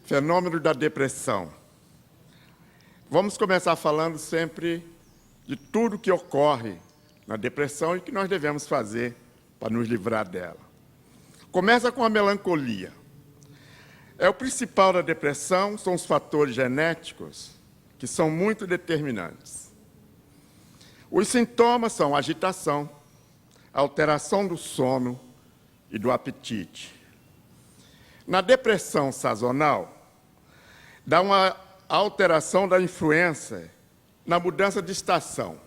Fenômeno da depressão. Vamos começar falando sempre de tudo que ocorre na depressão e que nós devemos fazer para nos livrar dela. Começa com a melancolia. O principal da depressão são os fatores genéticos, que são muito determinantes. Os sintomas são agitação, alteração do sono e do apetite. Na depressão sazonal, dá uma alteração da influência na mudança de estação.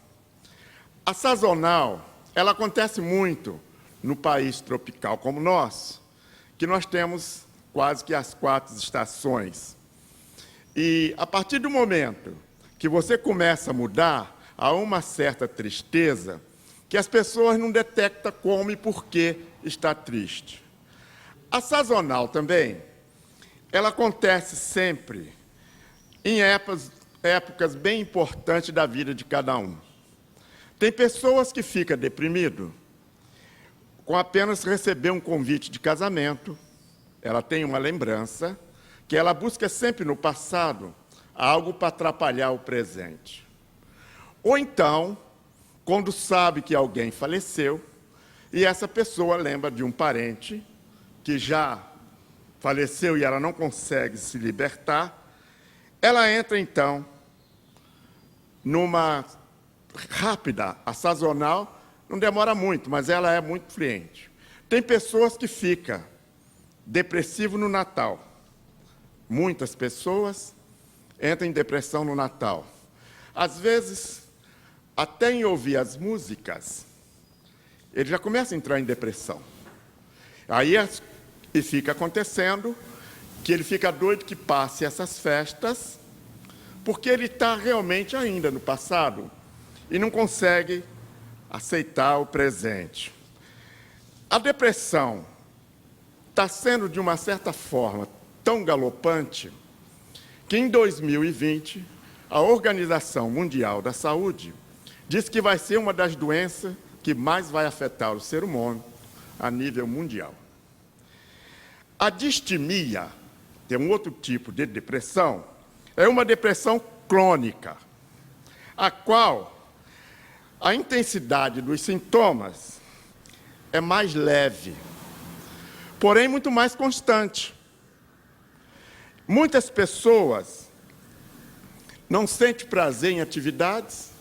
A sazonal, ela acontece muito no país tropical como nós, que nós temos quase que as 4 estações. E a partir do momento que você começa a mudar, há uma certa tristeza que as pessoas não detectam como e por que está triste. A sazonal também, ela acontece sempre em épocas bem importantes da vida de cada um. Tem pessoas que ficam deprimidas com apenas receber um convite de casamento, ela tem uma lembrança, que ela busca sempre no passado algo para atrapalhar o presente. Ou então, quando sabe que alguém faleceu, e essa pessoa lembra de um parente que já faleceu e ela não consegue se libertar, ela entra, então, numa rápida, a sazonal, não demora muito, mas ela é muito fluente. Tem pessoas que ficam depressivas no Natal. Muitas pessoas entram em depressão no Natal. Às vezes, até em ouvir as músicas, ele já começa a entrar em depressão. Aí e fica acontecendo que ele fica doido que passe essas festas, porque ele está realmente ainda no passado e não consegue aceitar o presente. A depressão está sendo, de uma certa forma, tão galopante que, em 2020, a Organização Mundial da Saúde diz que vai ser uma das doenças que mais vai afetar o ser humano a nível mundial. A distimia, que é um outro tipo de depressão, é uma depressão crônica, a qual a intensidade dos sintomas é mais leve, porém muito mais constante. Muitas pessoas não sentem prazer em atividades,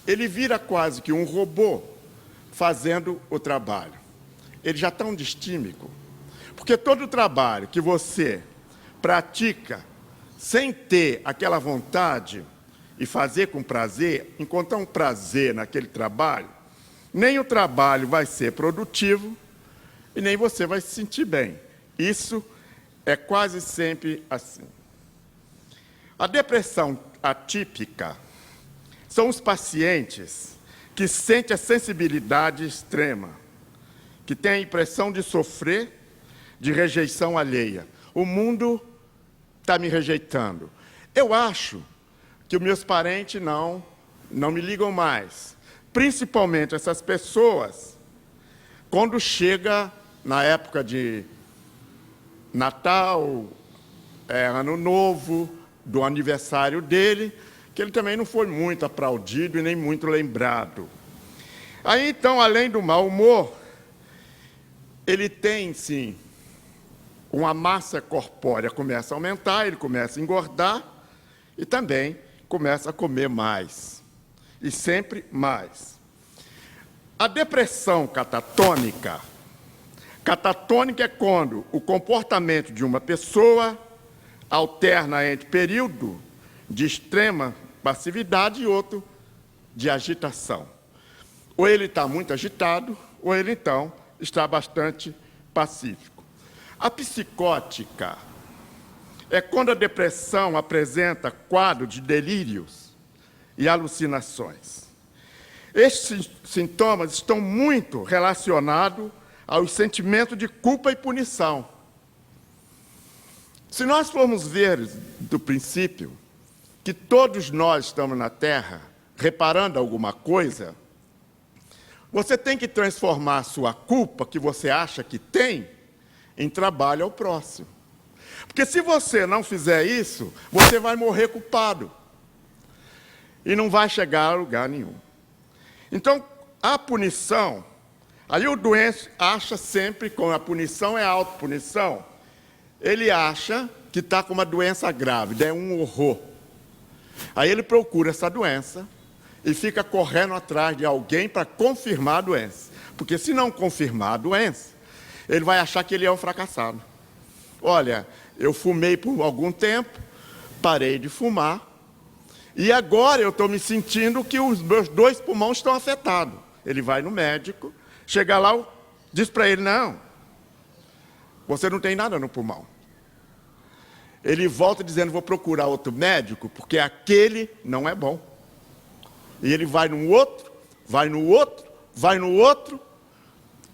ele vira quase que um robô fazendo o trabalho. Ele já está um distímico, porque todo o trabalho que você pratica sem ter aquela vontade e fazer com prazer, encontrar um prazer naquele trabalho, nem o trabalho vai ser produtivo e nem você vai se sentir bem. Isso é quase sempre assim. A depressão atípica são os pacientes que sentem a sensibilidade extrema, que têm a impressão de sofrer de rejeição alheia. O mundo está me rejeitando. Eu acho que os meus parentes não me ligam mais. Principalmente essas pessoas, quando chega na época de Natal, Ano Novo, do aniversário dele, que ele também não foi muito aplaudido e nem muito lembrado. Aí, então, além do mau humor, ele tem, sim, uma massa corpórea começa a aumentar, ele começa a engordar e também começa a comer mais, e sempre mais. A depressão catatônica é quando o comportamento de uma pessoa alterna entre período de extrema passividade e outro de agitação. Ou ele está muito agitado, ou ele, então, está bastante pacífico. A psicótica é quando a depressão apresenta quadro de delírios e alucinações. Estes sintomas estão muito relacionados aos sentimentos de culpa e punição. Se nós formos ver do princípio que todos nós estamos na Terra reparando alguma coisa, você tem que transformar a sua culpa, que você acha que tem, em trabalho ao próximo. Porque se você não fizer isso, você vai morrer culpado. E não vai chegar a lugar nenhum. Então, a punição, aí o doente acha sempre, como a punição é autopunição, ele acha que está com uma doença grávida, é um horror. Aí ele procura essa doença e fica correndo atrás de alguém para confirmar a doença. Porque se não confirmar a doença, ele vai achar que ele é um fracassado. Olha, eu fumei por algum tempo, parei de fumar, e agora eu estou me sentindo que os meus 2 pulmões estão afetados. Ele vai no médico, chega lá, diz para ele, não, você não tem nada no pulmão. Ele volta dizendo, vou procurar outro médico, porque aquele não é bom. E ele vai no outro, vai no outro, vai no outro.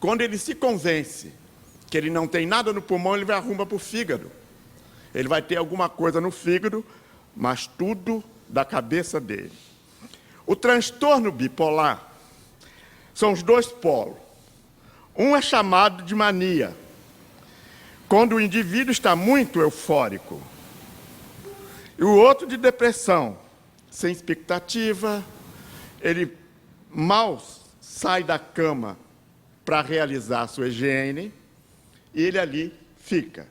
Quando ele se convence que ele não tem nada no pulmão, ele vai arrumar para o fígado. Ele vai ter alguma coisa no fígado, mas tudo da cabeça dele. O transtorno bipolar são os 2 polos. Um é chamado de mania, quando o indivíduo está muito eufórico. E o outro de depressão, sem expectativa, ele mal sai da cama para realizar a sua higiene, e ele ali fica.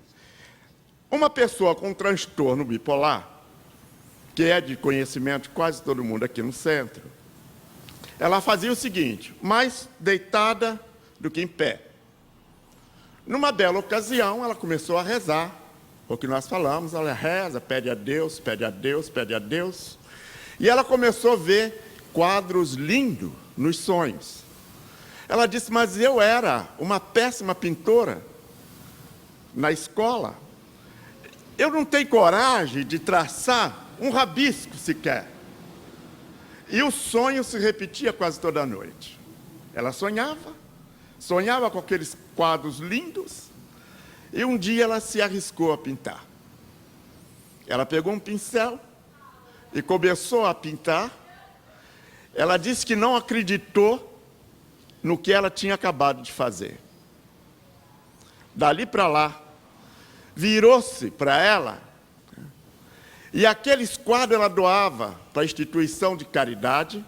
Uma pessoa com transtorno bipolar, que é de conhecimento de quase todo mundo aqui no centro, ela fazia o seguinte, mais deitada do que em pé. Numa bela ocasião, ela começou a rezar, o que nós falamos, ela reza, pede a Deus, pede a Deus, pede a Deus, e ela começou a ver quadros lindos nos sonhos. Ela disse, mas eu era uma péssima pintora na escola. Eu não tenho coragem de traçar um rabisco sequer. E o sonho se repetia quase toda noite. Ela sonhava com aqueles quadros lindos, e um dia ela se arriscou a pintar. Ela pegou um pincel e começou a pintar. Ela disse que não acreditou no que ela tinha acabado de fazer. Dali para lá, virou-se para ela, e aqueles quadros ela doava para a instituição de caridade.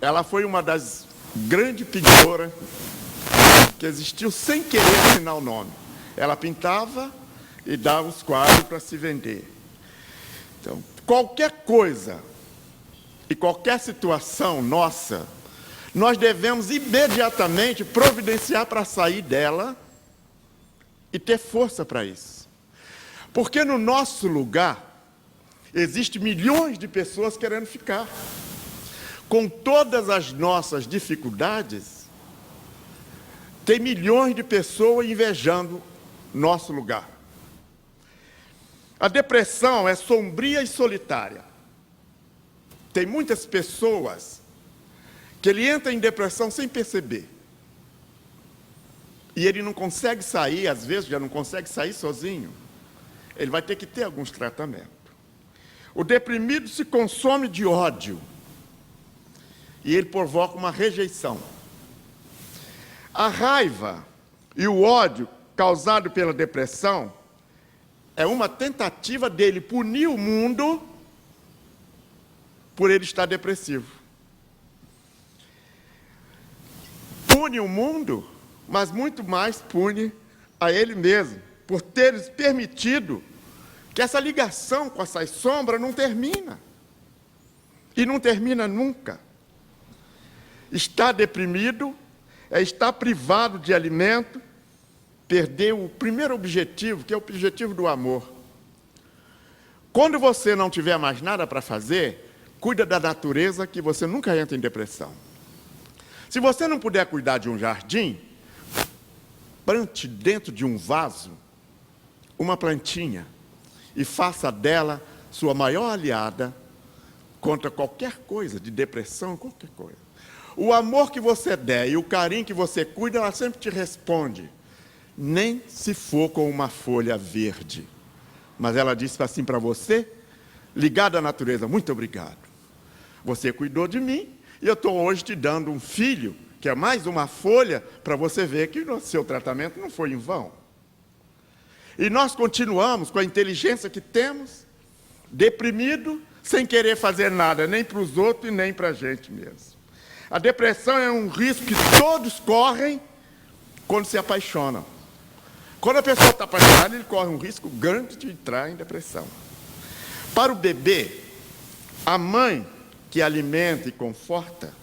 Ela foi uma das grandes pintoras que existiu sem querer assinar o nome. Ela pintava e dava os quadros para se vender. Então, qualquer coisa e qualquer situação nossa, nós devemos imediatamente providenciar para sair dela e ter força para isso. Porque no nosso lugar, existem milhões de pessoas querendo ficar. Com todas as nossas dificuldades, tem milhões de pessoas invejando nosso lugar. A depressão é sombria e solitária. Tem muitas pessoas que ele entra em depressão sem perceber. E ele não consegue sair, às vezes já não consegue sair sozinho. Ele vai ter que ter alguns tratamentos. O deprimido se consome de ódio. E ele provoca uma rejeição. A raiva e o ódio causado pela depressão é uma tentativa dele punir o mundo por ele estar depressivo. Pune o mundo, mas muito mais pune a ele mesmo, por ter permitido que essa ligação com essas sombras não termina. E não termina nunca. Estar deprimido é estar privado de alimento, perder o primeiro objetivo, que é o objetivo do amor. Quando você não tiver mais nada para fazer, cuida da natureza, que você nunca entra em depressão. Se você não puder cuidar de um jardim, plante dentro de um vaso uma plantinha e faça dela sua maior aliada contra qualquer coisa, de depressão, qualquer coisa. O amor que você der e o carinho que você cuida, ela sempre te responde. Nem se for com uma folha verde. Mas ela disse assim para você, ligada à natureza, muito obrigado. Você cuidou de mim e eu estou hoje te dando um filho, que é mais uma folha, para você ver que o seu tratamento não foi em vão. E nós continuamos com a inteligência que temos, deprimido, sem querer fazer nada, nem para os outros e nem para a gente mesmo. A depressão é um risco que todos correm quando se apaixonam. Quando a pessoa está apaixonada, ele corre um risco grande de entrar em depressão. Para o bebê, a mãe que alimenta e conforta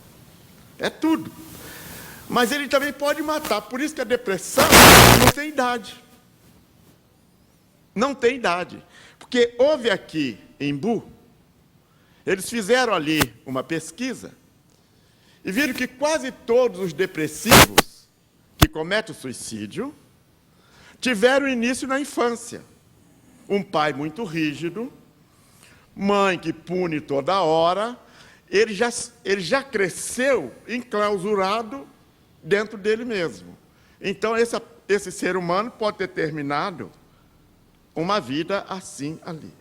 é tudo. Mas ele também pode matar. Por isso que a depressão não tem idade. Não tem idade. Porque houve aqui em Embu, eles fizeram ali uma pesquisa e viram que quase todos os depressivos que cometem o suicídio tiveram início na infância. Um pai muito rígido, mãe que pune toda hora, ele já cresceu enclausurado dentro dele mesmo. Então, esse ser humano pode ter terminado uma vida assim ali.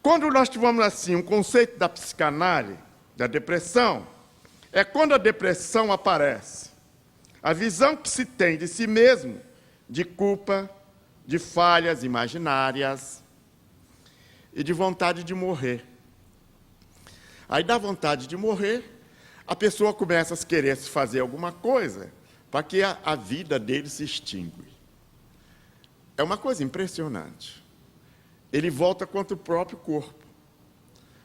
Quando nós tivemos assim um conceito da psicanálise, da depressão, é quando a depressão aparece. A visão que se tem de si mesmo, de culpa, de falhas imaginárias e de vontade de morrer. Aí, da vontade de morrer, a pessoa começa a querer se fazer alguma coisa para que a vida dele se extingue. É uma coisa impressionante. Ele volta contra o próprio corpo.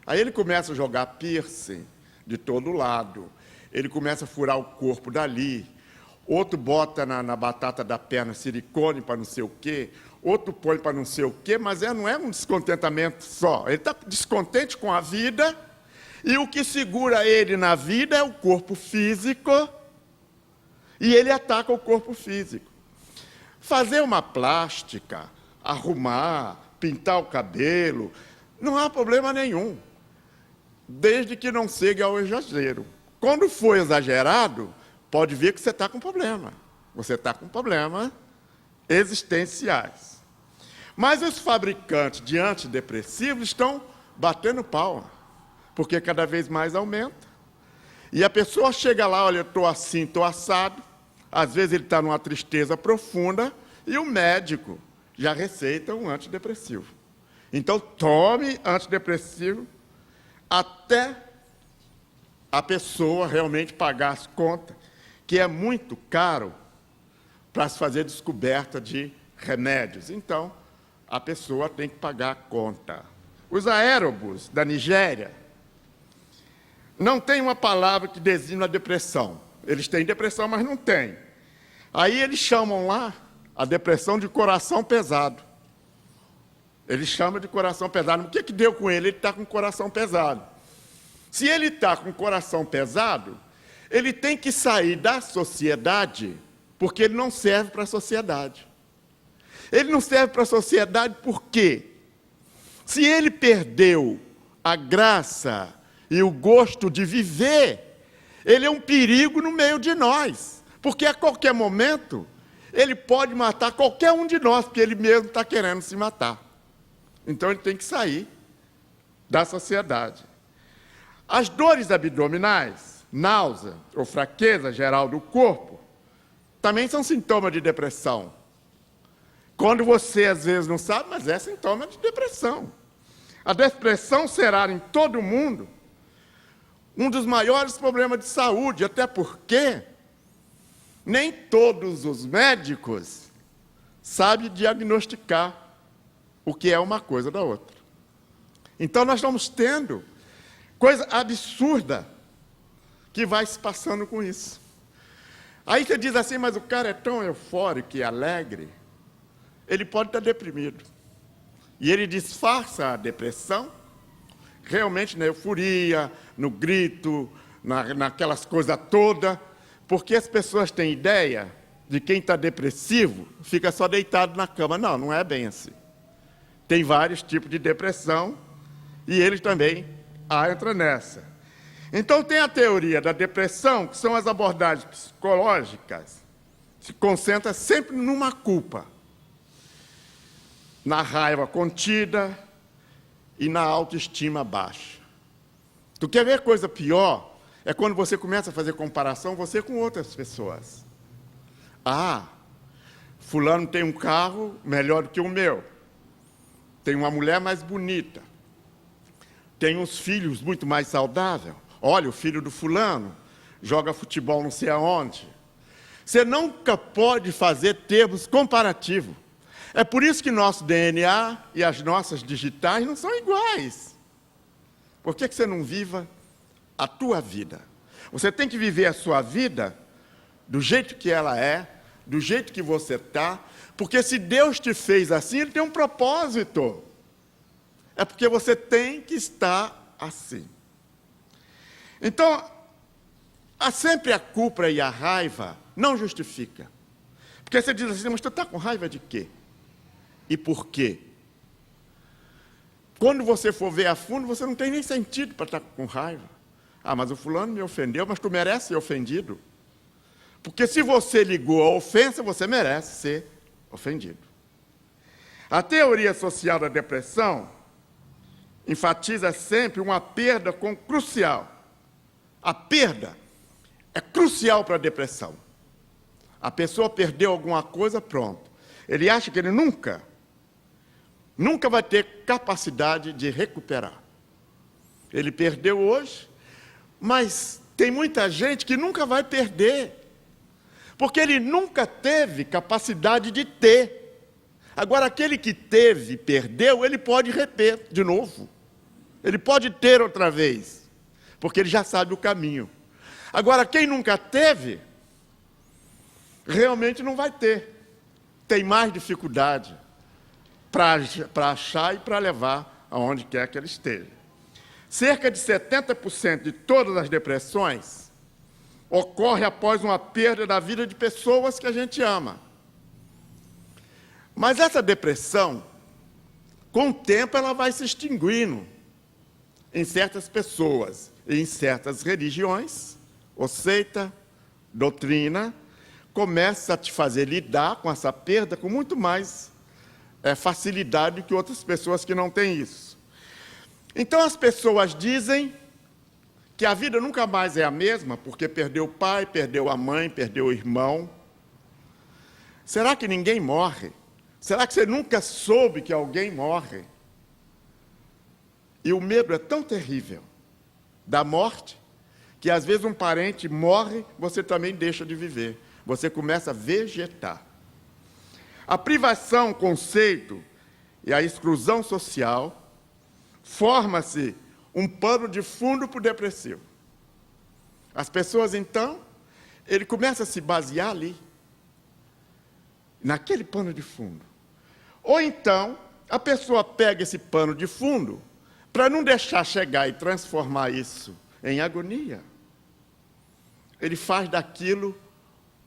Aí ele começa a jogar piercing de todo lado. Ele começa a furar o corpo dali. Outro bota na batata da perna silicone para não sei o quê. Outro põe para não sei o quê. Mas não é um descontentamento só. Ele está descontente com a vida. E o que segura ele na vida é o corpo físico. E ele ataca o corpo físico. Fazer uma plástica, arrumar, pintar o cabelo, não há problema nenhum, desde que não chegue ao exagero. Quando for exagerado, pode ver que você está com problema. Você está com problemas existenciais. Mas os fabricantes de antidepressivos estão batendo palma, porque cada vez mais aumenta. E a pessoa chega lá, olha, eu estou assim, estou assado. Às vezes ele está numa tristeza profunda e o médico já receita um antidepressivo. Então, tome antidepressivo até a pessoa realmente pagar as contas, que é muito caro para se fazer descoberta de remédios. Então, a pessoa tem que pagar a conta. Os aérobos da Nigéria não tem uma palavra que designa a depressão. Eles têm depressão, mas não têm. Aí eles chamam lá a depressão de coração pesado. Eles chamam de coração pesado. O que deu com ele? Ele está com coração pesado. Se ele está com coração pesado, ele tem que sair da sociedade, porque ele não serve para a sociedade. Ele não serve para a sociedade por quê? Se ele perdeu a graça e o gosto de viver, ele é um perigo no meio de nós, porque a qualquer momento ele pode matar qualquer um de nós, porque ele mesmo está querendo se matar. Então ele tem que sair da sociedade. As dores abdominais, náusea ou fraqueza geral do corpo, também são sintomas de depressão. Quando você às vezes não sabe, mas é sintoma de depressão. A depressão será em todo mundo um dos maiores problemas de saúde, até porque nem todos os médicos sabem diagnosticar o que é uma coisa da outra. Então, nós estamos tendo coisa absurda que vai se passando com isso. Aí você diz assim, mas o cara é tão eufórico e alegre, ele pode estar deprimido. E ele disfarça a depressão realmente na euforia, no grito, naquelas coisas todas, porque as pessoas têm ideia de quem está depressivo fica só deitado na cama. Não, não é bem assim. Tem vários tipos de depressão e eles também entram nessa. Então, tem a teoria da depressão, que são as abordagens psicológicas, se concentra sempre numa culpa, na raiva contida e na autoestima baixa. Tu quer ver coisa pior? É quando você começa a fazer comparação, você com outras pessoas. Fulano tem um carro melhor do que o meu. Tem uma mulher mais bonita. Tem uns filhos muito mais saudáveis. Olha, o filho do fulano joga futebol não sei aonde. Você nunca pode fazer termos comparativos. É por isso que nosso DNA e as nossas digitais não são iguais. Por que você não viva a tua vida? Você tem que viver a sua vida do jeito que ela é, do jeito que você está, porque se Deus te fez assim, Ele tem um propósito. É porque você tem que estar assim. Então, sempre a culpa e a raiva não justifica. Porque você diz assim, mas tu está com raiva de quê? E por quê? Quando você for ver a fundo, você não tem nem sentido para estar com raiva. Ah, mas o fulano me ofendeu, mas tu merece ser ofendido. Porque se você ligou a ofensa, você merece ser ofendido. A teoria social da depressão enfatiza sempre uma perda crucial. A perda é crucial para a depressão. A pessoa perdeu alguma coisa, pronto. Ele acha que ele nunca vai ter capacidade de recuperar. Ele perdeu hoje, mas tem muita gente que nunca vai perder, porque ele nunca teve capacidade de ter. Agora, aquele que teve e perdeu, ele pode reter de novo. Ele pode ter outra vez, porque ele já sabe o caminho. Agora, quem nunca teve, realmente não vai ter. Tem mais dificuldade para achar e para levar aonde quer que ele esteja. Cerca de 70% de todas as depressões ocorre após uma perda da vida de pessoas que a gente ama. Mas essa depressão, com o tempo, ela vai se extinguindo em certas pessoas, em certas religiões, ou seita, doutrina, começa a te fazer lidar com essa perda com muito mais facilidade do que outras pessoas que não têm isso. Então as pessoas dizem que a vida nunca mais é a mesma, porque perdeu o pai, perdeu a mãe, perdeu o irmão. Será que ninguém morre? Será que você nunca soube que alguém morre? E o medo é tão terrível da morte, que às vezes um parente morre, você também deixa de viver. Você começa a vegetar. A privação, o conceito e a exclusão social forma-se um pano de fundo para o depressivo. As pessoas, então, ele começa a se basear ali, naquele pano de fundo. Ou então, a pessoa pega esse pano de fundo para não deixar chegar e transformar isso em agonia. Ele faz daquilo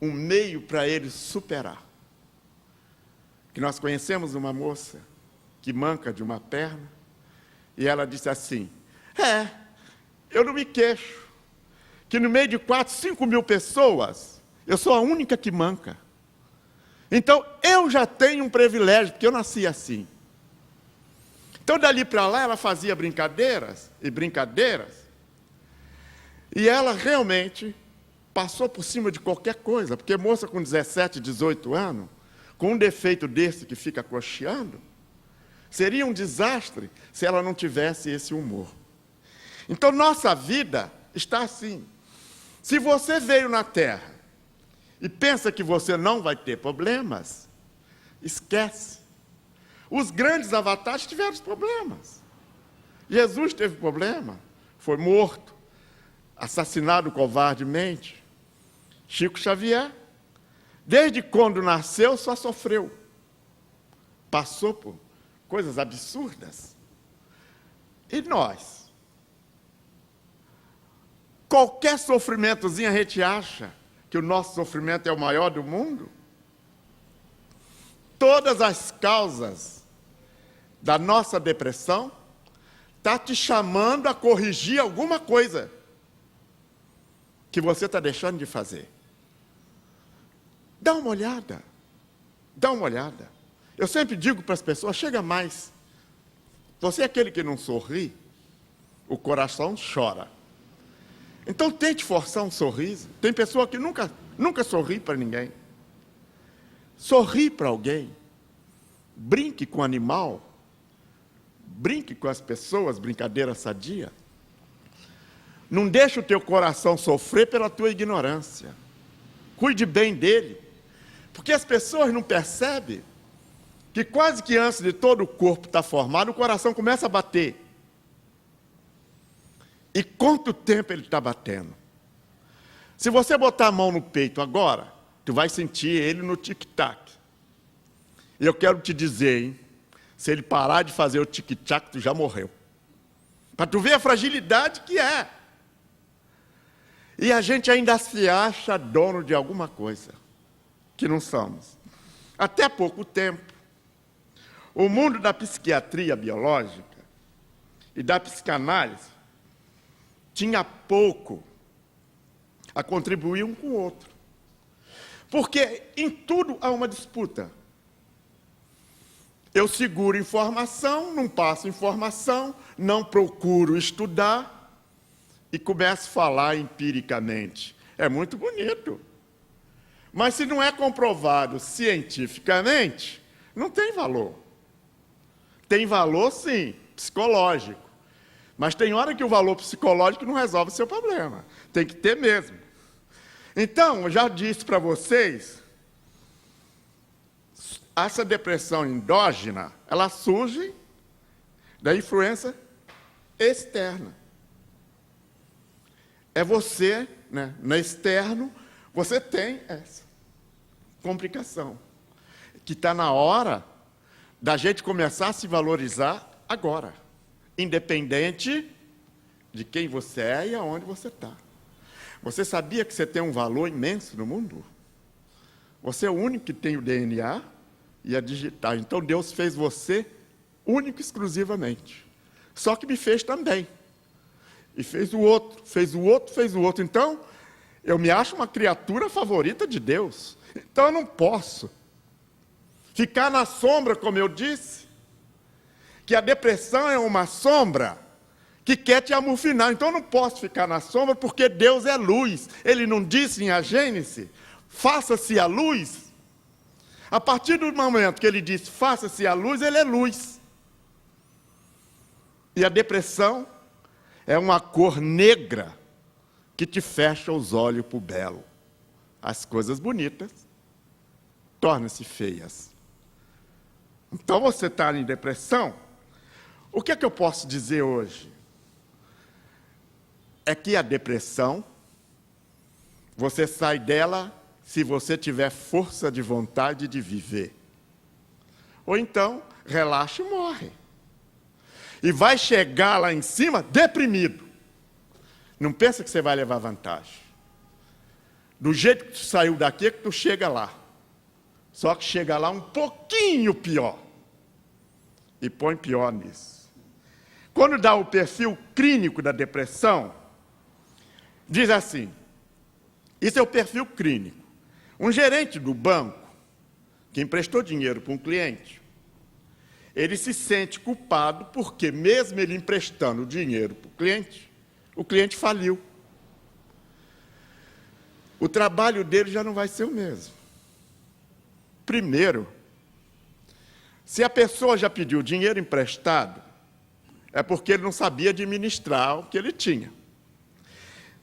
um meio para ele superar. Que nós conhecemos uma moça que manca de uma perna, e ela disse assim, eu não me queixo, que no meio de 4, 5 mil pessoas, eu sou a única que manca. Então, eu já tenho um privilégio, porque eu nasci assim. Então, dali para lá, ela fazia brincadeiras, e ela realmente passou por cima de qualquer coisa, porque moça com 17, 18 anos, com um defeito desse que fica cocheando, seria um desastre se ela não tivesse esse humor. Então, nossa vida está assim. Se você veio na Terra e pensa que você não vai ter problemas, esquece. Os grandes avatares tiveram problemas. Jesus teve problema, foi morto, assassinado covardemente. Chico Xavier, desde quando nasceu, só sofreu. Passou por coisas absurdas. E nós? Qualquer sofrimentozinho a gente acha que o nosso sofrimento é o maior do mundo? Todas as causas da nossa depressão estão te chamando a corrigir alguma coisa que você está deixando de fazer. Dá uma olhada. Eu sempre digo para as pessoas, chega mais. Você é aquele que não sorri, o coração chora. Então tente forçar um sorriso. Tem pessoa que nunca sorri para ninguém. Sorri para alguém. Brinque com o animal. Brinque com as pessoas, brincadeira sadia. Não deixe o teu coração sofrer pela tua ignorância. Cuide bem dele. Porque as pessoas não percebem que quase que antes de todo o corpo estar formado, o coração começa a bater. E quanto tempo ele está batendo? Se você botar a mão no peito agora, tu vai sentir ele no tic-tac. E eu quero te dizer, hein? Se ele parar de fazer o tic-tac, tu já morreu. Para tu ver a fragilidade que é. E a gente ainda se acha dono de alguma coisa, que não somos. Até pouco tempo, o mundo da psiquiatria biológica e da psicanálise tinha pouco a contribuir um com o outro. Porque em tudo há uma disputa. Eu seguro informação, não passo informação, não procuro estudar e começo a falar empiricamente. É muito bonito. Mas se não é comprovado cientificamente, não tem valor. Tem valor, sim, psicológico. Mas tem hora que o valor psicológico não resolve o seu problema. Tem que ter mesmo. Então, eu já disse para vocês, essa depressão endógena, ela surge da influência externa. É você, né, no externo, você tem essa complicação. Que está na hora da gente começar a se valorizar agora. Independente de quem você é e aonde você está. Você sabia que você tem um valor imenso no mundo? Você é o único que tem o DNA e a digital. Então Deus fez você único exclusivamente. Só que me fez também. E fez o outro, fez o outro, fez o outro. Então, eu me acho uma criatura favorita de Deus. Então eu não posso ficar na sombra, como eu disse, que a depressão é uma sombra que quer te amufinar. Então eu não posso ficar na sombra porque Deus é luz. Ele não disse em a Gênesis, faça-se a luz. A partir do momento que ele disse, faça-se a luz, ele é luz. E a depressão é uma cor negra que te fecha os olhos para o belo. As coisas bonitas tornam-se feias. Então você está em depressão. O que é que eu posso dizer hoje? É que a depressão, você sai dela se você tiver força de vontade de viver. Ou então, relaxa e morre. E vai chegar lá em cima deprimido. Não pensa que você vai levar vantagem. Do jeito que tu saiu daqui é que tu chega lá. Só que chega lá um pouquinho pior. E põe pior nisso. Quando dá o perfil clínico da depressão, diz assim, isso é o perfil clínico. Um gerente do banco, que emprestou dinheiro para um cliente, ele se sente culpado porque, mesmo ele emprestando dinheiro para o cliente faliu. O trabalho dele já não vai ser o mesmo. Primeiro, se a pessoa já pediu dinheiro emprestado, é porque ele não sabia administrar o que ele tinha.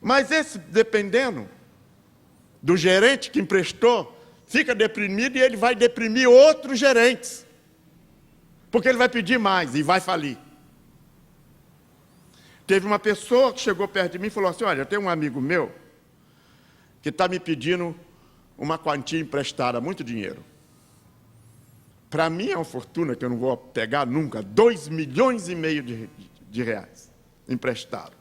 Mas esse, dependendo do gerente que emprestou, fica deprimido e ele vai deprimir outros gerentes. Porque ele vai pedir mais e vai falir. Teve uma pessoa que chegou perto de mim e falou assim, olha, eu tenho um amigo meu que está me pedindo uma quantia emprestada, muito dinheiro. Para mim é uma fortuna que eu não vou pegar nunca, 2,5 milhões de reais emprestado.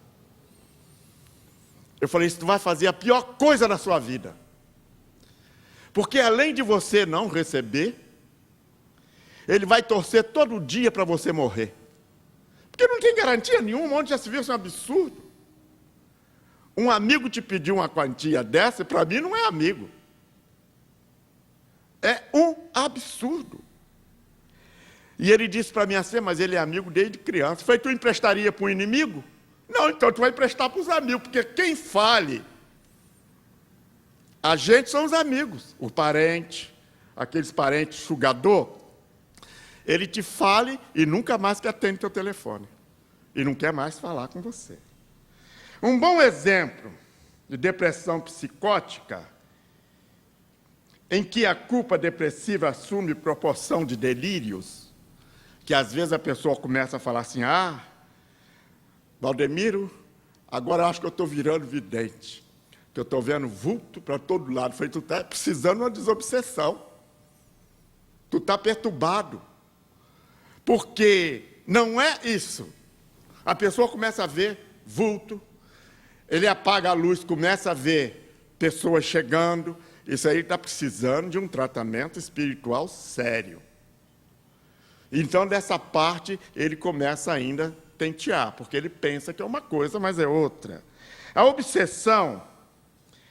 Eu falei, isso tu vai fazer a pior coisa da sua vida. Porque além de você não receber, ele vai torcer todo dia para você morrer. Porque não tem garantia nenhuma, onde já se viu, isso é um absurdo. Um amigo te pediu uma quantia dessa, para mim não é amigo. É um absurdo. E ele disse para mim assim, mas ele é amigo desde criança. Eu falei, tu emprestaria para um inimigo? Não, então tu vai emprestar para os amigos, porque quem fale, a gente são os amigos, o parente, aqueles parentes chugador, ele te fale e nunca mais que atende teu telefone. E não quer mais falar com você. Um bom exemplo de depressão psicótica, em que a culpa depressiva assume proporção de delírios, que às vezes a pessoa começa a falar assim, Valdemiro, agora eu acho que eu estou virando vidente, que eu estou vendo vulto para todo lado. Eu falei, tu está precisando de uma desobsessão, tu está perturbado, porque não é isso. A pessoa começa a ver vulto, ele apaga a luz, começa a ver pessoas chegando, isso aí está precisando de um tratamento espiritual sério. Então, dessa parte, ele começa ainda a tentear, porque ele pensa que é uma coisa, mas é outra. A obsessão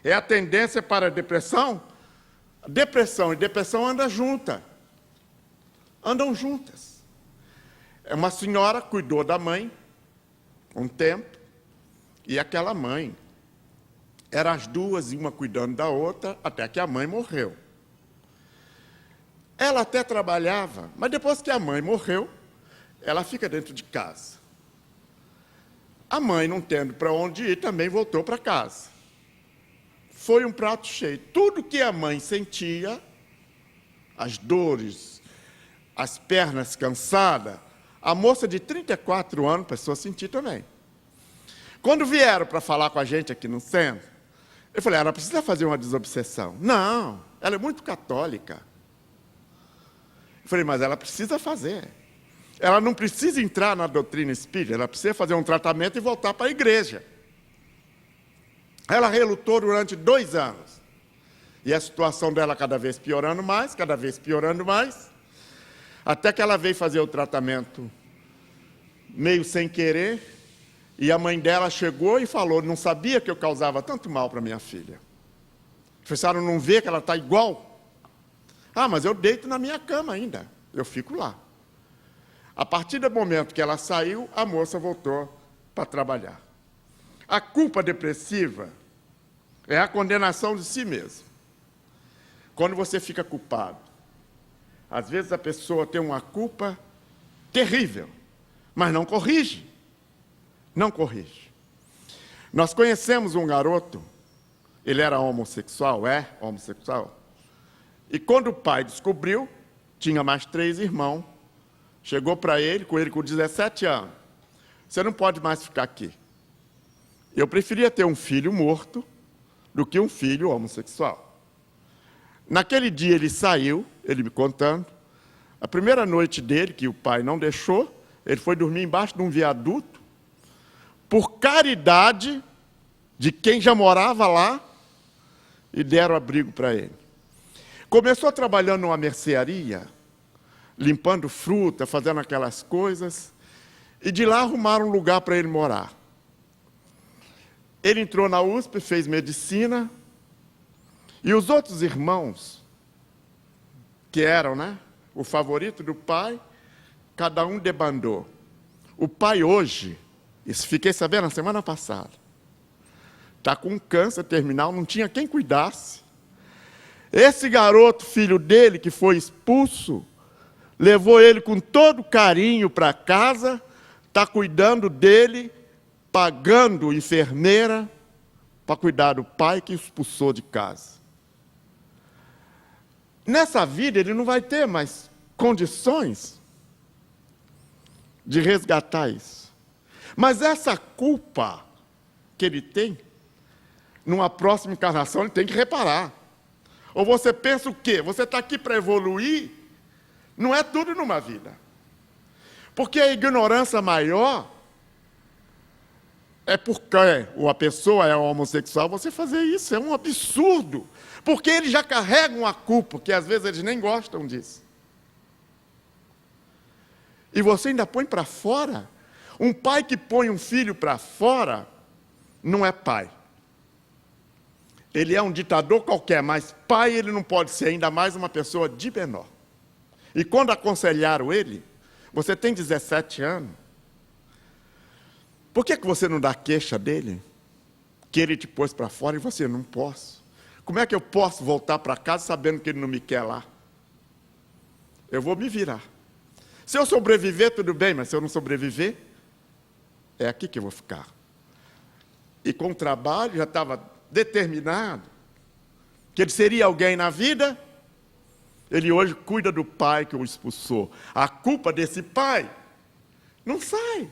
é a tendência para a depressão. Depressão e depressão andam juntas. Andam juntas. Uma senhora cuidou da mãe um tempo, e aquela mãe, eram as duas, uma cuidando da outra, até que a mãe morreu. Ela até trabalhava, mas depois que a mãe morreu, ela fica dentro de casa. A mãe, não tendo para onde ir, também voltou para casa. Foi um prato cheio. Tudo que a mãe sentia, as dores, as pernas cansadas, a moça de 34 anos passou a sentir também. Quando vieram para falar com a gente aqui no centro, eu falei, ela precisa fazer uma desobsessão. Não, ela é muito católica. Eu falei, mas ela precisa fazer. Ela não precisa entrar na doutrina espírita, ela precisa fazer um tratamento e voltar para a igreja. Ela relutou durante 2 anos. E a situação dela cada vez piorando mais, até que ela veio fazer o tratamento meio sem querer, e a mãe dela chegou e falou, não sabia que eu causava tanto mal para minha filha. Pensaram, não vê que ela está igual? Mas eu deito na minha cama ainda, eu fico lá. A partir do momento que ela saiu, a moça voltou para trabalhar. A culpa depressiva é a condenação de si mesmo. Quando você fica culpado, às vezes a pessoa tem uma culpa terrível, mas não corrige. Não corrige. Nós conhecemos um garoto, ele era homossexual, e quando o pai descobriu, tinha mais 3 irmãos, chegou para ele com 17 anos, você não pode mais ficar aqui. Eu preferia ter um filho morto do que um filho homossexual. Naquele dia ele saiu, ele me contando, a primeira noite dele, que o pai não deixou, ele foi dormir embaixo de um viaduto, por caridade de quem já morava lá, e deram abrigo para ele. Começou trabalhando numa mercearia, limpando fruta, fazendo aquelas coisas, e de lá arrumaram um lugar para ele morar. Ele entrou na USP, fez medicina, e os outros irmãos, que eram, o favorito do pai, cada um debandou. O pai hoje, isso fiquei sabendo na semana passada, está com um câncer terminal, não tinha quem cuidasse. Esse garoto, filho dele, que foi expulso, levou ele com todo carinho para casa, está cuidando dele, pagando enfermeira para cuidar do pai que expulsou de casa. Nessa vida ele não vai ter mais condições de resgatar isso. Mas essa culpa que ele tem, numa próxima encarnação, ele tem que reparar. Ou você pensa o quê? Você está aqui para evoluir? Não é tudo numa vida. Porque a ignorância maior é porque a pessoa é homossexual, você fazer isso é um absurdo. Porque eles já carregam a culpa, que às vezes eles nem gostam disso. E você ainda põe para fora. Um pai que põe um filho para fora não é pai. Ele é um ditador qualquer, mas pai ele não pode ser, ainda mais uma pessoa de menor. E quando aconselharam ele, você tem 17 anos, por que você não dá queixa dele? Que ele te pôs para fora e você não posso. Como é que eu posso voltar para casa sabendo que ele não me quer lá? eu vou me virar. Se eu sobreviver, tudo bem, mas se eu não sobreviver, é aqui que eu vou ficar. E com o trabalho, já estava determinado que ele seria alguém na vida. Ele hoje cuida do pai que o expulsou. A culpa desse pai não sai.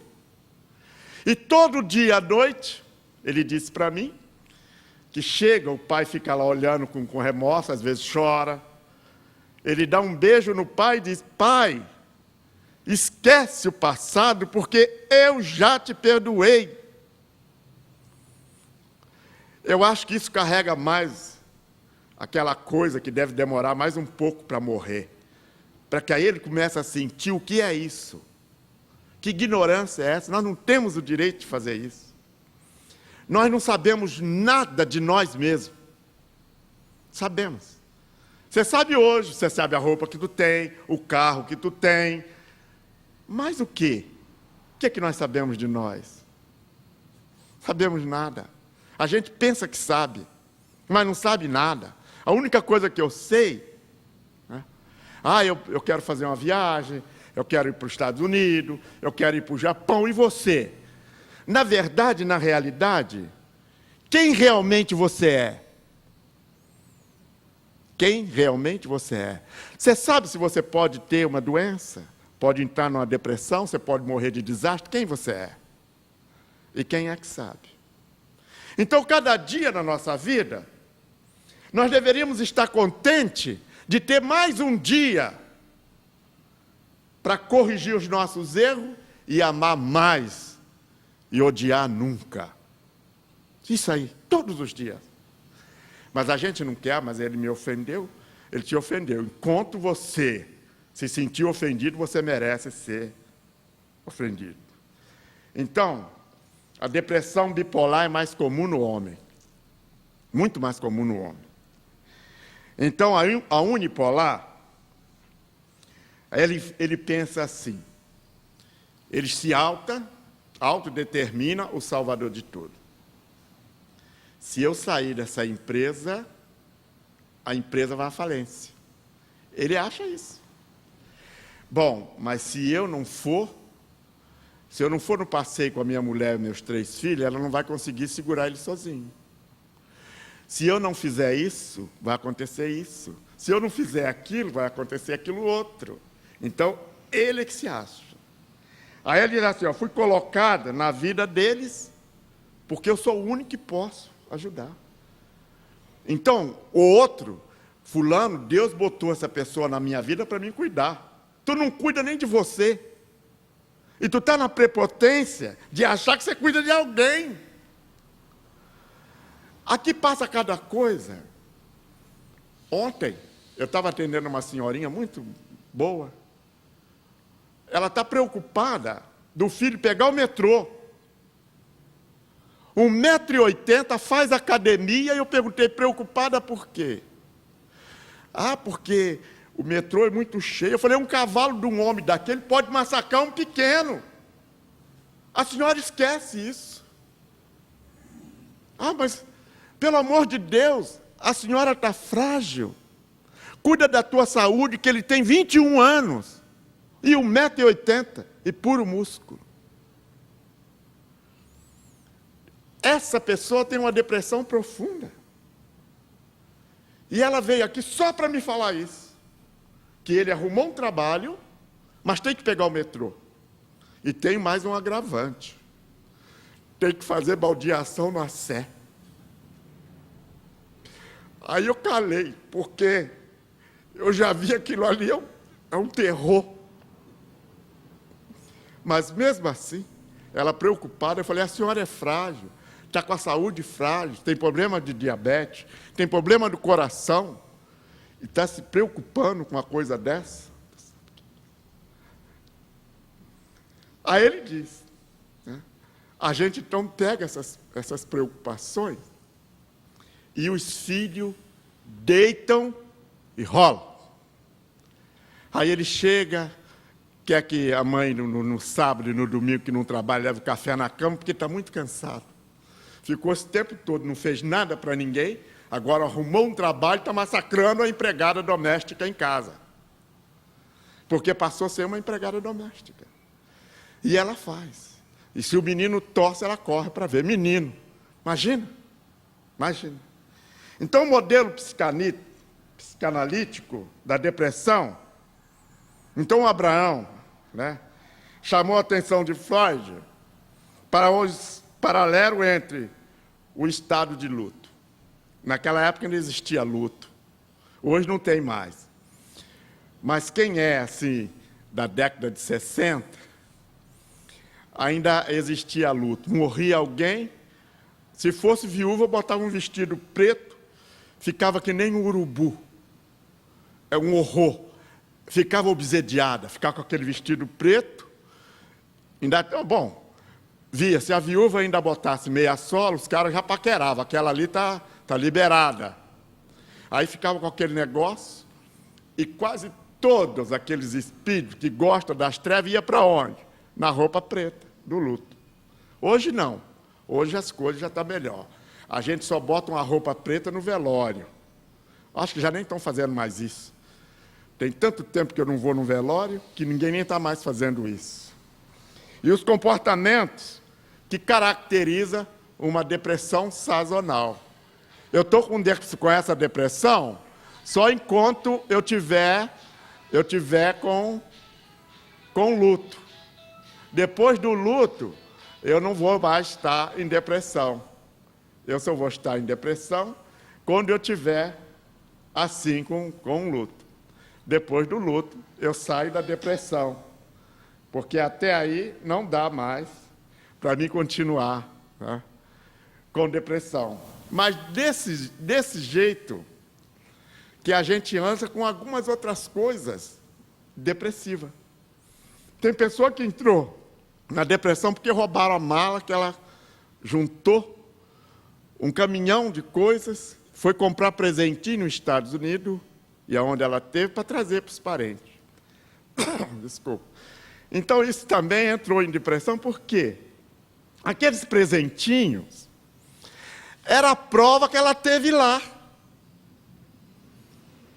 E todo dia à noite, ele disse para mim, que chega, o pai fica lá olhando com remorso, às vezes chora. Ele dá um beijo no pai e diz: pai, esquece o passado, porque eu já te perdoei. Eu acho que isso carrega mais aquela coisa que deve demorar mais um pouco para morrer, para que aí ele comece a sentir o que é isso. Que ignorância é essa? Nós não temos o direito de fazer isso. Nós não sabemos nada de nós mesmos. Sabemos. Você sabe hoje, você sabe a roupa que tu tem, o carro que tu tem, mas o quê? O que é que nós sabemos de nós? Sabemos nada. A gente pensa que sabe, mas não sabe nada. A única coisa que eu sei, né? Eu quero fazer uma viagem, eu quero ir para os Estados Unidos, eu quero ir para o Japão, e você? Na verdade, na realidade, quem realmente você é? Quem realmente você é? Você sabe se você pode ter uma doença? Pode entrar numa depressão? Você pode morrer de desastre? Quem você é? E quem é que sabe? Então, cada dia na nossa vida, nós deveríamos estar contentes de ter mais um dia para corrigir os nossos erros e amar mais e odiar nunca. Isso aí, todos os dias. Mas a gente não quer, mas ele me ofendeu, ele te ofendeu. Enquanto você se sentir ofendido, você merece ser ofendido. Então, a depressão bipolar é mais comum no homem. Muito mais comum no homem. Então, a unipolar, ele pensa assim. Ele se autodetermina o salvador de tudo. Se eu sair dessa empresa, a empresa vai à falência. Ele acha isso. Bom, mas se eu não for no passeio com a minha mulher e meus 3 filhos, ela não vai conseguir segurar ele sozinho. Se eu não fizer isso, vai acontecer isso. Se eu não fizer aquilo, vai acontecer aquilo outro. Então, ele é que se acha. Aí ele diz assim, fui colocada na vida deles, porque eu sou o único que posso ajudar. Então, o outro, fulano, Deus botou essa pessoa na minha vida para me cuidar. Tu não cuida nem de você. E tu está na prepotência de achar que você cuida de alguém. Aqui passa cada coisa. Ontem, eu estava atendendo uma senhorinha muito boa. Ela está preocupada do filho pegar o metrô. 1,80 m, faz academia, e eu perguntei, preocupada por quê? Porque o metrô é muito cheio. Eu falei, um cavalo de um homem daquele pode massacrar um pequeno. A senhora esquece isso. Mas, pelo amor de Deus, a senhora está frágil. Cuida da tua saúde, que ele tem 21 anos. E 1,80 m, e puro músculo. Essa pessoa tem uma depressão profunda. E ela veio aqui só para me falar isso. Que ele arrumou um trabalho, mas tem que pegar o metrô. E tem mais um agravante. Tem que fazer baldeação na Sé. Aí eu calei, porque eu já vi aquilo ali, é um terror. Mas mesmo assim, ela preocupada, eu falei, a senhora é frágil, está com a saúde frágil, tem problema de diabetes, tem problema do coração, e está se preocupando com uma coisa dessa? Aí ele diz, né, a gente então pega essas preocupações, e os filhos deitam e rolam. Aí ele chega, quer que a mãe no sábado e no domingo, que não trabalha, leve café na cama, porque está muito cansado. Ficou esse tempo todo, não fez nada para ninguém, agora arrumou um trabalho, está massacrando a empregada doméstica em casa. porque passou a ser uma empregada doméstica. E ela faz. E se o menino torce, ela corre para ver. Menino. Imagina. Imagina. Então, o modelo psicanalítico da depressão, então Abraão, né, chamou a atenção de Freud para o paralelo entre o estado de luto. Naquela época não existia luto. Hoje não tem mais. Mas quem é, assim, da década de 60, ainda existia luto. Morria alguém, se fosse viúva, botava um vestido preto, ficava que nem um urubu. É um horror. Ficava obsediada, ficava com aquele vestido preto. Ainda, bom, via, se a viúva ainda botasse meia sola, os caras já paqueravam, aquela ali tá liberada. Aí ficava com aquele negócio, e quase todos aqueles espíritos que gostam das trevas iam para onde? Na roupa preta, do luto. Hoje não. Hoje as coisas já estão melhor. A gente só bota uma roupa preta no velório. Acho que já nem estão fazendo mais isso. Tem tanto tempo que eu não vou no velório, que ninguém nem está mais fazendo isso. E os comportamentos que caracterizam uma depressão sazonal. Eu estou com essa depressão só enquanto eu tiver com luto. Depois do luto, eu não vou mais estar em depressão. Eu só vou estar em depressão quando eu tiver assim com luto. Depois do luto, eu saio da depressão. Porque até aí não dá mais para mim continuar, né, com depressão. Mas desse jeito que a gente anda com algumas outras coisas depressivas. Tem pessoa que entrou na depressão porque roubaram a mala que ela juntou, um caminhão de coisas, foi comprar presentinho nos Estados Unidos, e aonde ela teve, para trazer para os parentes. Desculpa. Então, isso também entrou em depressão, por quê? Aqueles presentinhos era a prova que ela teve lá.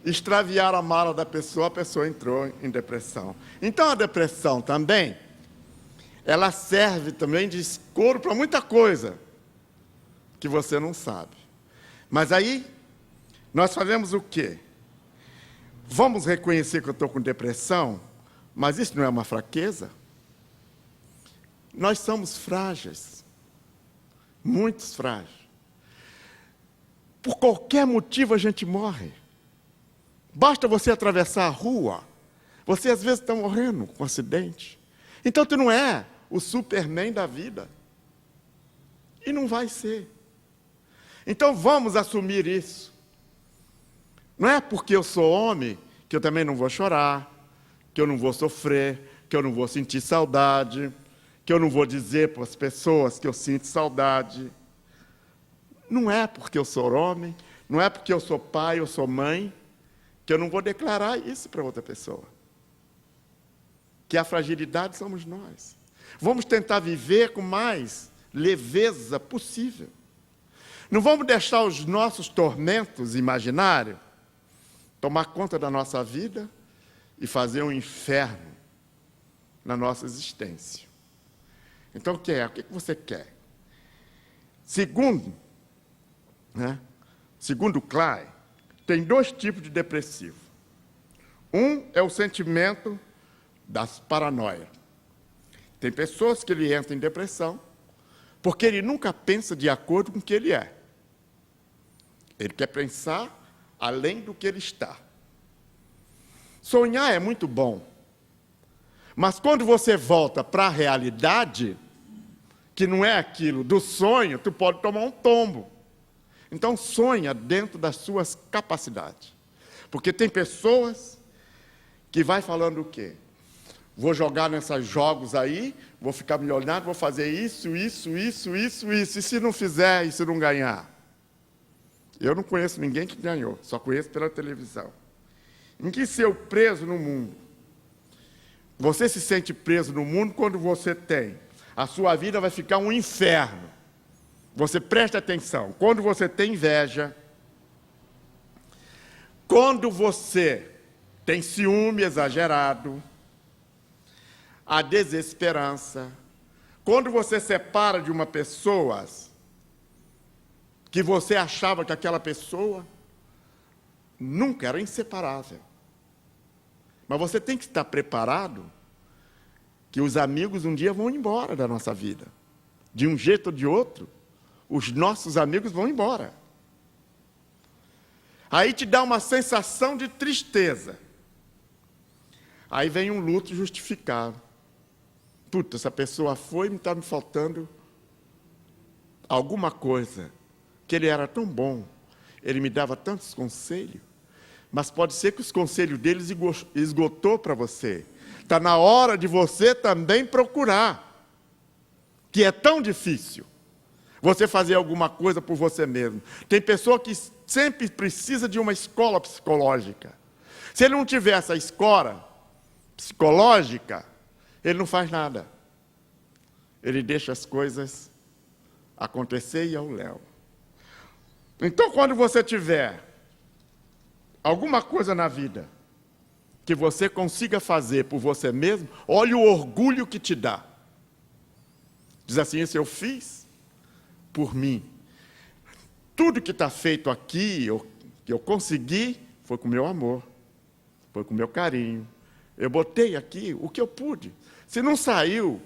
Extraviaram a mala da pessoa, a pessoa entrou em depressão. Então, a depressão também, ela serve também de escuro para muita coisa que você não sabe. Mas aí, nós fazemos o quê? Vamos reconhecer que eu estou com depressão, mas isso não é uma fraqueza? Nós somos frágeis, muito frágeis. Por qualquer motivo a gente morre. Basta você atravessar a rua, você às vezes está morrendo com um acidente. Então tu não é o Superman da vida. E não vai ser. Então vamos assumir isso. Não é porque eu sou homem que eu também não vou chorar, que eu não vou sofrer, que eu não vou sentir saudade, que eu não vou dizer para as pessoas que eu sinto saudade. Não é porque eu sou homem, não é porque eu sou pai ou sou mãe, que eu não vou declarar isso para outra pessoa. Que a fragilidade somos nós. Vamos tentar viver com mais leveza possível. Não vamos deixar os nossos tormentos imaginários tomar conta da nossa vida e fazer um inferno na nossa existência. Então, o que é? O que você quer? Segundo Klein, tem dois tipos de depressivo. Um é o sentimento das paranoias. Tem pessoas que ele entra em depressão porque ele nunca pensa de acordo com o que ele é. Ele quer pensar além do que ele está. Sonhar é muito bom, mas quando você volta para a realidade, que não é aquilo do sonho, tu pode tomar um tombo. Então sonha dentro das suas capacidades. Porque tem pessoas que vai falando o quê? Vou jogar nesses jogos aí, vou ficar milionário, vou fazer isso. E se não fizer, e se não ganhar? Eu não conheço ninguém que ganhou, só conheço pela televisão. Em que ser preso no mundo? Você se sente preso no mundo quando você tem. A sua vida vai ficar um inferno. Você presta atenção. Quando você tem inveja, quando você tem ciúme exagerado, a desesperança. Quando você separa de uma pessoa que você achava que aquela pessoa nunca era inseparável. Mas você tem que estar preparado que os amigos um dia vão embora da nossa vida. De um jeito ou de outro, os nossos amigos vão embora. Aí te dá uma sensação de tristeza. Aí vem um luto justificado. Puta, essa pessoa foi e me está me faltando alguma coisa. Que ele era tão bom, ele me dava tantos conselhos, mas pode ser que os conselhos deles esgotou para você. Está na hora de você também procurar, que é tão difícil você fazer alguma coisa por você mesmo. Tem pessoa que sempre precisa de uma escola psicológica. Se ele não tiver essa escola psicológica, ele não faz nada. Ele deixa as coisas acontecer e ao léu. Então, quando você tiver alguma coisa na vida que você consiga fazer por você mesmo, olhe o orgulho que te dá. Diz assim, isso eu fiz por mim. Tudo que está feito aqui, que eu consegui, foi com meu amor, foi com meu carinho. Eu botei aqui o que eu pude. Se não saiu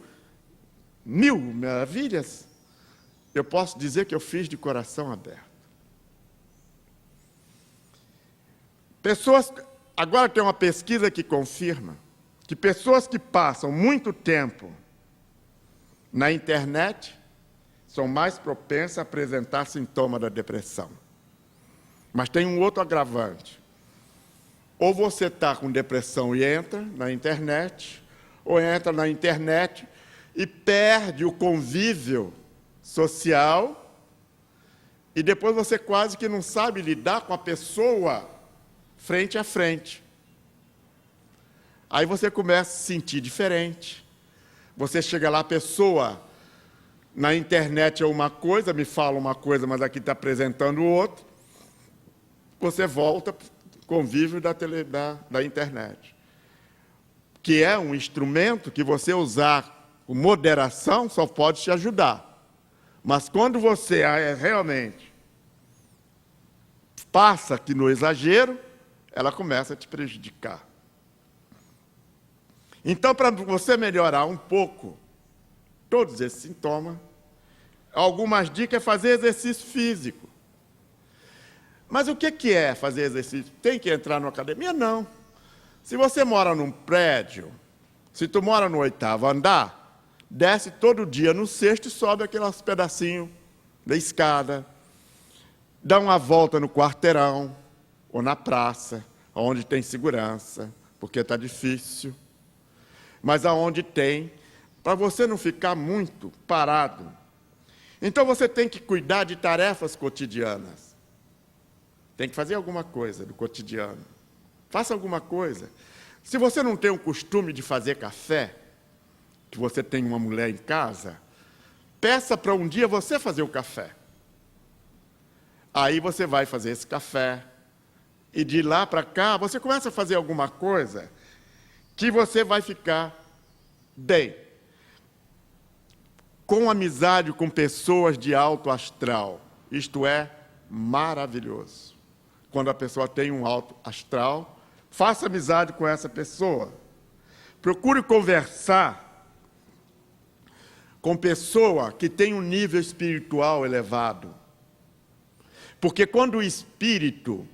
1000 maravilhas, eu posso dizer que eu fiz de coração aberto. Agora tem uma pesquisa que confirma que pessoas que passam muito tempo na internet são mais propensas a apresentar sintomas da depressão. Mas tem um outro agravante. Ou você está com depressão e entra na internet, ou entra na internet e perde o convívio social, e depois você quase que não sabe lidar com a pessoa frente a frente. Aí você começa a se sentir diferente. Você chega lá, a pessoa na internet é uma coisa, me fala uma coisa, mas aqui está apresentando outra. Você volta para o convívio da internet, que é um instrumento que você usar com moderação só pode te ajudar. Mas quando você realmente passa aqui no exagero, ela começa a te prejudicar. Então, para você melhorar um pouco todos esses sintomas, algumas dicas é fazer exercício físico. Mas o que é fazer exercício? Tem que entrar numa academia? Não. Se você mora num prédio, se tu mora no 8º andar, desce todo dia no 6º e sobe aqueles pedacinhos da escada, dá uma volta no quarteirão, ou na praça, onde tem segurança, porque está difícil, mas aonde tem, para você não ficar muito parado. Então você tem que cuidar de tarefas cotidianas. Tem que fazer alguma coisa do cotidiano. Faça alguma coisa. Se você não tem o costume de fazer café, que você tem uma mulher em casa, peça para um dia você fazer o café. Aí você vai fazer esse café, e de lá para cá, você começa a fazer alguma coisa que você vai ficar bem. Com amizade com pessoas de alto astral. Isto é maravilhoso. Quando a pessoa tem um alto astral, faça amizade com essa pessoa. Procure conversar com pessoa que tem um nível espiritual elevado. Porque quando o espírito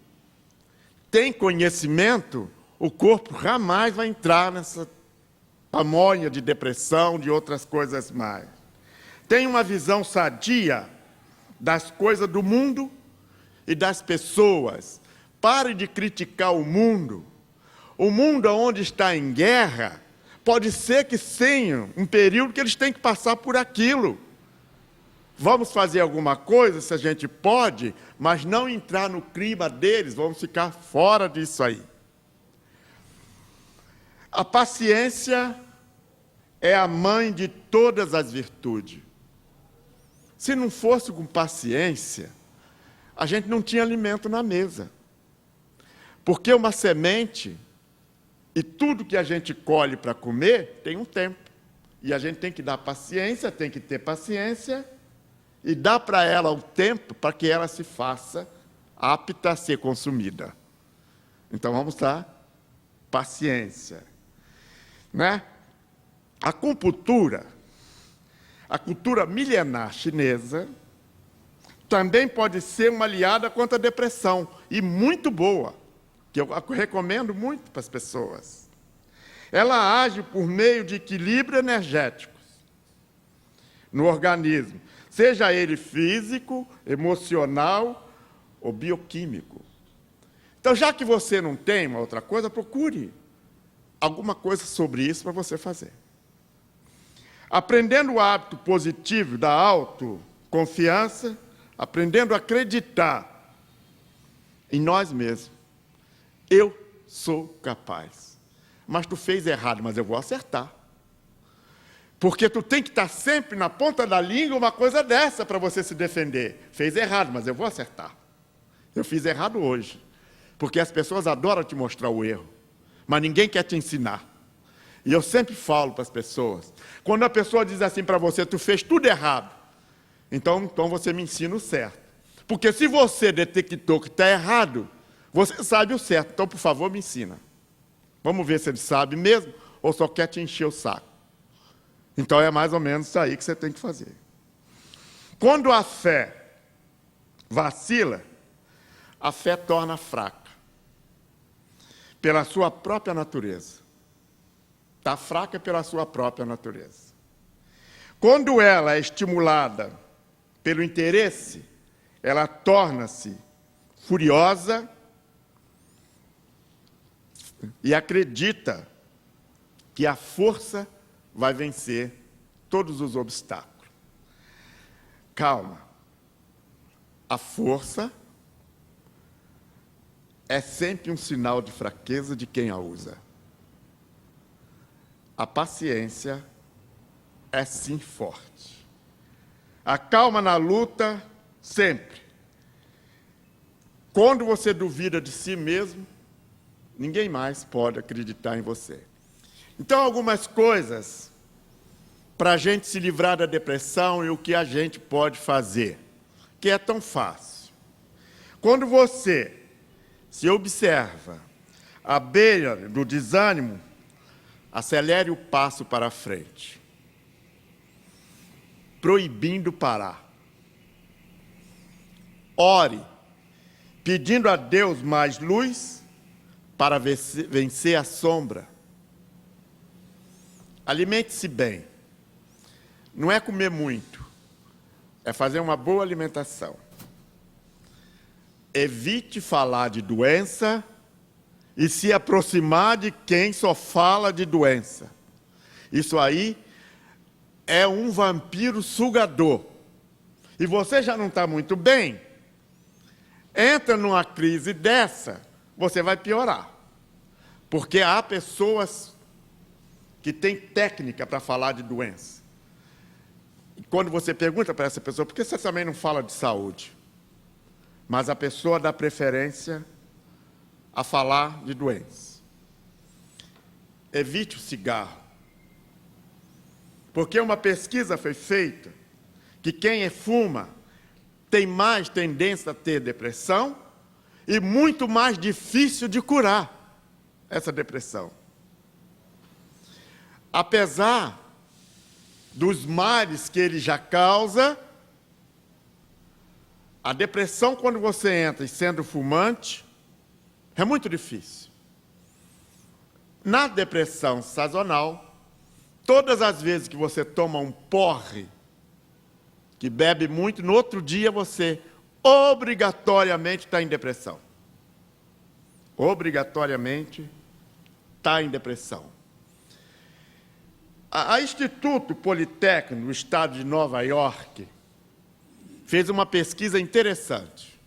tem conhecimento, o corpo jamais vai entrar nessa pamonha de depressão, de outras coisas mais. Tem uma visão sadia das coisas do mundo e das pessoas. Pare de criticar o mundo. O mundo onde está em guerra, pode ser que tenha um período que eles têm que passar por aquilo. Vamos fazer alguma coisa, se a gente pode, mas não entrar no clima deles, vamos ficar fora disso aí. A paciência é a mãe de todas as virtudes. Se não fosse com paciência, a gente não tinha alimento na mesa. Porque uma semente E tudo que a gente colhe para comer tem um tempo. E a gente tem que dar paciência, tem que ter paciência e dar para ela o tempo para que ela se faça apta a ser consumida. Então vamos lá, paciência. Né? A cultura milenar chinesa, também pode ser uma aliada contra a depressão, e muito boa, que eu recomendo muito para as pessoas. Ela age por meio de equilíbrio energéticos no organismo, seja ele físico, emocional ou bioquímico. Então, já que você não tem uma outra coisa, procure alguma coisa sobre isso para você fazer. Aprendendo o hábito positivo da autoconfiança, aprendendo a acreditar em nós mesmos. Eu sou capaz. Mas tu fez errado, mas eu vou acertar. Porque tu tem que estar sempre na ponta da língua uma coisa dessa para você se defender. Fez errado, mas eu vou acertar. Eu fiz errado hoje. Porque as pessoas adoram te mostrar o erro, mas ninguém quer te ensinar. E eu sempre falo para as pessoas, quando a pessoa diz assim para você, tu fez tudo errado, então você me ensina o certo. Porque se você detectou que está errado, você sabe o certo, então, por favor, me ensina. Vamos ver se ele sabe mesmo ou só quer te encher o saco. Então, é mais ou menos isso aí que você tem que fazer. Quando a fé vacila, a fé torna fraca, pela sua própria natureza. Está fraca pela sua própria natureza. Quando ela é estimulada pelo interesse, ela torna-se furiosa e acredita que a força vai vencer todos os obstáculos. Calma. A força é sempre um sinal de fraqueza de quem a usa. A paciência é sim forte. A calma na luta, sempre. Quando você duvida de si mesmo, ninguém mais pode acreditar em você. Então, algumas coisas para a gente se livrar da depressão e o que a gente pode fazer, que é tão fácil. Quando você se observa à beira do desânimo, acelere o passo para frente, proibindo parar. Ore, pedindo a Deus mais luz para vencer a sombra. Alimente-se bem. Não é comer muito, é fazer uma boa alimentação. Evite falar de doença e se aproximar de quem só fala de doença. Isso aí é um vampiro sugador. E você já não está muito bem, entra numa crise dessa, você vai piorar. Porque há pessoas que têm técnica para falar de doença. E quando você pergunta para essa pessoa, por que você também não fala de saúde? Mas a pessoa dá preferência a falar de doença. Evite o cigarro. Porque uma pesquisa foi feita que quem fuma tem mais tendência a ter depressão e muito mais difícil de curar essa depressão. Apesar dos males que ele já causa, a depressão, quando você entra e sendo fumante, é muito difícil. Na depressão sazonal, todas as vezes que você toma um porre, que bebe muito, no outro dia você obrigatoriamente está em depressão. Obrigatoriamente está em depressão. A Instituto Politécnico, no estado de Nova York, fez uma pesquisa interessante.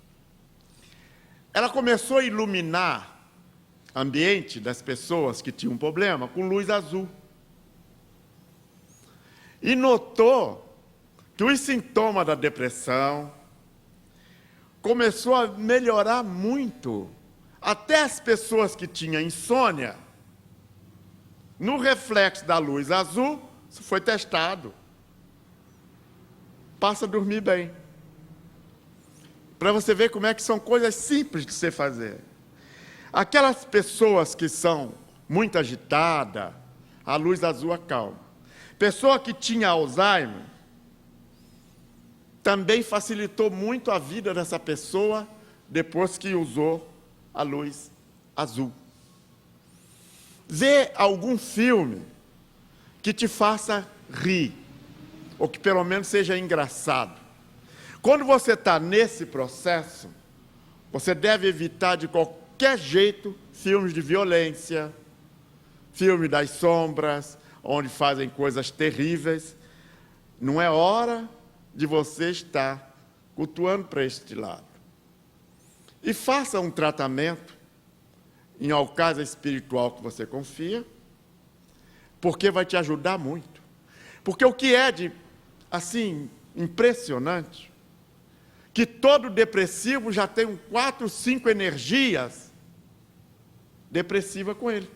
Ela começou a iluminar o ambiente das pessoas que tinham um problema com luz azul. E notou que os sintomas da depressão começou a melhorar muito. Até as pessoas que tinham insônia No reflexo da luz azul, isso foi testado. Passa a dormir bem. Para você ver como é que são coisas simples de você fazer. Aquelas pessoas que são muito agitadas, a luz azul acalma. Pessoa que tinha Alzheimer, também facilitou muito a vida dessa pessoa depois que usou a luz azul. Vê algum filme que te faça rir, ou que pelo menos seja engraçado. Quando você está nesse processo, você deve evitar de qualquer jeito filmes de violência, filmes das sombras, onde fazem coisas terríveis. Não é hora de você estar cultuando para este lado. E faça um tratamento em alguma casa espiritual que você confia, porque vai te ajudar muito. Porque o que é de, assim, impressionante, que todo depressivo já tem 4, 5 energias depressivas com ele.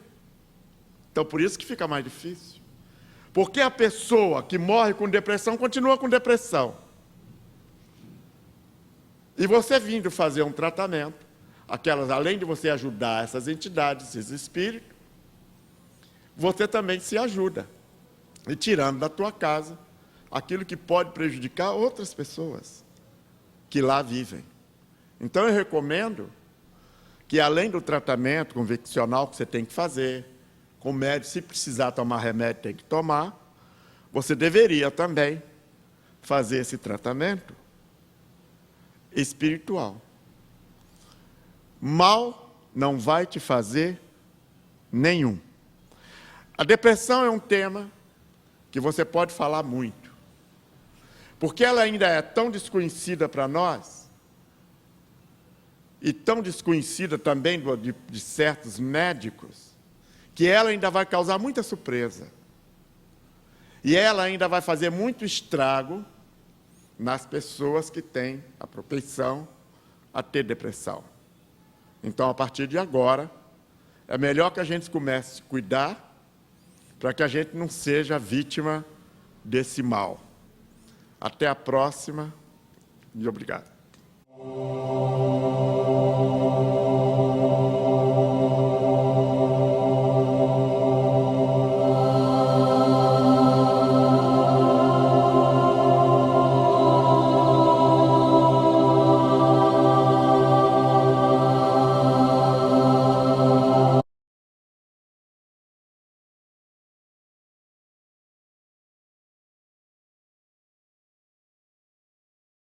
Então, por isso que fica mais difícil. Porque a pessoa que morre com depressão continua com depressão. E você vindo fazer um tratamento, aquelas, além de você ajudar essas entidades, esses espíritos, você também se ajuda. E tirando da tua casa aquilo que pode prejudicar outras pessoas que lá vivem. Então eu recomendo que, além do tratamento convencional que você tem que fazer, com médico, se precisar tomar remédio, tem que tomar, você deveria também fazer esse tratamento espiritual. Mal não vai te fazer nenhum. A depressão é um tema que você pode falar muito, porque ela ainda é tão desconhecida para nós, e tão desconhecida também de certos médicos, que ela ainda vai causar muita surpresa. E ela ainda vai fazer muito estrago nas pessoas que têm a propensão a ter depressão. Então, a partir de agora, é melhor que a gente comece a se cuidar para que a gente não seja vítima desse mal. Até a próxima e obrigado.